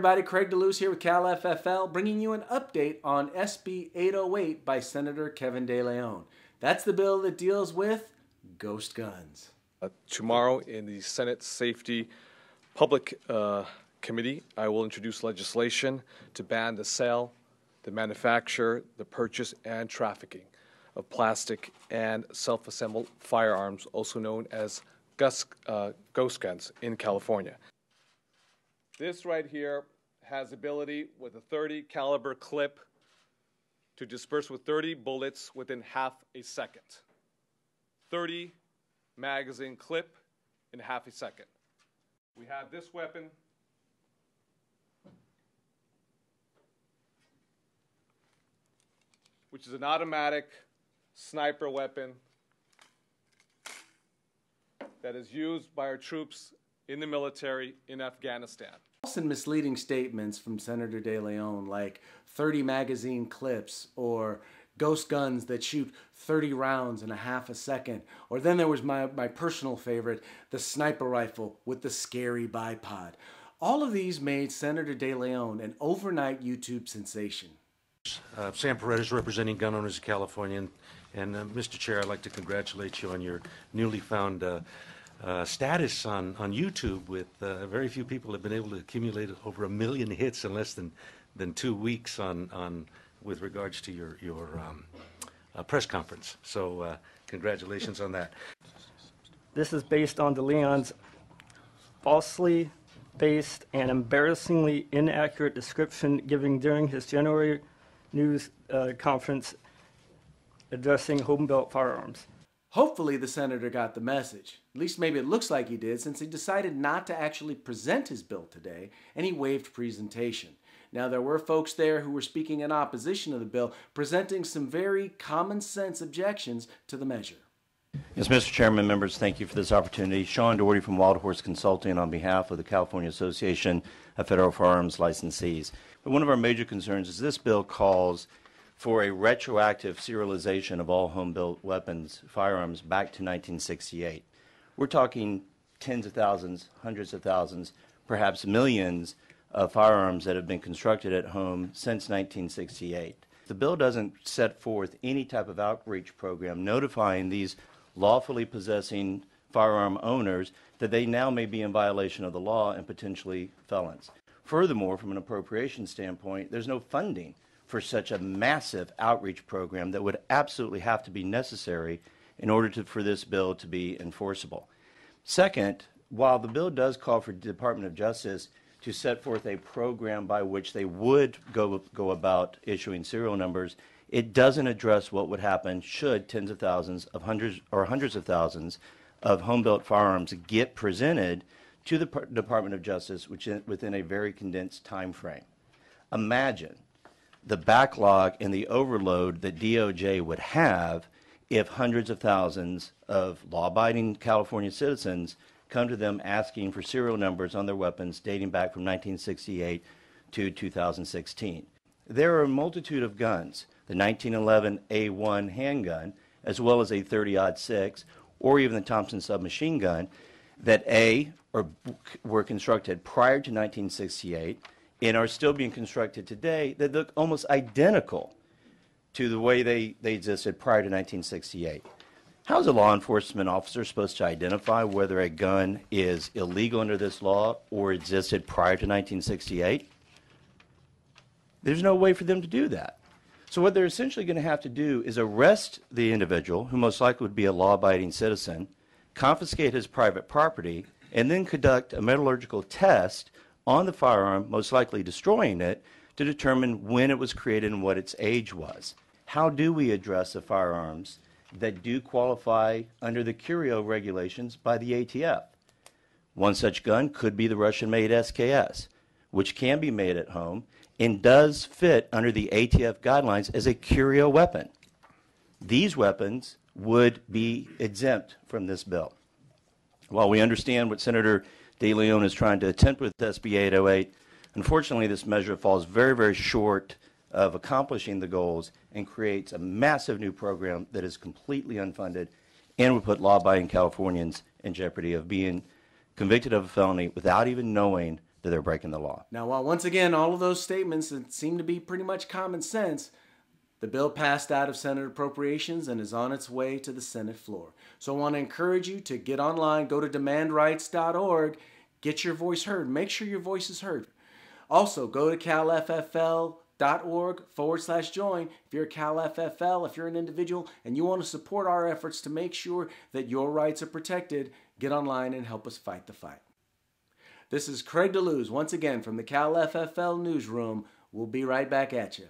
everybody, Craig DeLuce here with CAL-FFL, bringing you an update on SB 808 by Senator Kevin De Leon. That's the bill that deals with ghost guns. Tomorrow in the Senate Safety Public Committee, I will introduce legislation to ban the sale, the manufacture, the purchase, and trafficking of plastic and self-assembled firearms, also known as ghost guns, in California. This right here has ability with a .30 caliber clip to disperse with 30 bullets within half a second. 30 magazine clip in half a second. We have this weapon, which is an automatic sniper weapon that is used by our troops in the military in Afghanistan. False and misleading statements from Senator De Leon, like 30 magazine clips or ghost guns that shoot 30 rounds in a half a second. Or then there was my personal favorite, the sniper rifle with the scary bipod. All of these made Senator De Leon an overnight YouTube sensation. Sam Paredes, representing gun owners of California. And Mr. Chair, I'd like to congratulate you on your newly found status on YouTube. With very few people have been able to accumulate over 1 million hits in less than 2 weeks with regards to your press conference. So congratulations on that. This is based on De Leon's falsely based and embarrassingly inaccurate description given during his January news conference addressing home-built firearms. Hopefully the senator got the message. At least maybe it looks like he did, since he decided not to actually present his bill today, and he waived presentation. Now, there were folks there who were speaking in opposition to the bill, presenting some very common sense objections to the measure. Yes, Mr. Chairman, members, thank you for this opportunity. Sean Doherty from Wild Horse Consulting on behalf of the California Association of Federal Firearms Licensees. But one of our major concerns is this bill calls for a retroactive serialization of all home-built weapons, firearms, back to 1968. We're talking tens of thousands, hundreds of thousands, perhaps millions of firearms that have been constructed at home since 1968. The bill doesn't set forth any type of outreach program notifying these lawfully possessing firearm owners that they now may be in violation of the law and potentially felons. Furthermore, from an appropriation standpoint, there's no funding for such a massive outreach program that would absolutely have to be necessary in order for this bill to be enforceable. Second, while the bill does call for the Department of Justice to set forth a program by which they would go about issuing serial numbers, it doesn't address what would happen should tens of thousands of hundreds of thousands of home-built firearms get presented to the Department of Justice within a very condensed time frame. Imagine the backlog and the overload that DOJ would have if hundreds of thousands of law-abiding California citizens come to them asking for serial numbers on their weapons dating back from 1968 to 2016. There are a multitude of guns, the 1911 A1 handgun, as well as a .30-06, or even the Thompson submachine gun, that were constructed prior to 1968 and are still being constructed today that look almost identical to the way they existed prior to 1968. How is a law enforcement officer supposed to identify whether a gun is illegal under this law or existed prior to 1968? There's no way for them to do that. So what they're essentially going to have to do is arrest the individual, who most likely would be a law-abiding citizen, confiscate his private property, and then conduct a metallurgical test on the firearm, most likely destroying it, to determine when it was created and what its age was. How do we address the firearms that do qualify under the curio regulations by the ATF? One such gun could be the Russian-made SKS, which can be made at home and does fit under the ATF guidelines as a curio weapon. These weapons would be exempt from this bill. While we understand what Senator De Leon is trying to attempt with SB 808, unfortunately this measure falls very, very short of accomplishing the goals and creates a massive new program that is completely unfunded and would put law-abiding Californians in jeopardy of being convicted of a felony without even knowing that they're breaking the law. Now, while once again, all of those statements that seem to be pretty much common sense, the bill passed out of Senate Appropriations and is on its way to the Senate floor. So I want to encourage you to get online, go to demandrights.org, get your voice heard. Make sure your voice is heard. Also, go to CAL-FFL.org/join. If you're a CAL-FFL, if you're an individual, and you want to support our efforts to make sure that your rights are protected, get online and help us fight the fight. This is Craig DeLuz, once again from the CAL-FFL Newsroom. We'll be right back at you.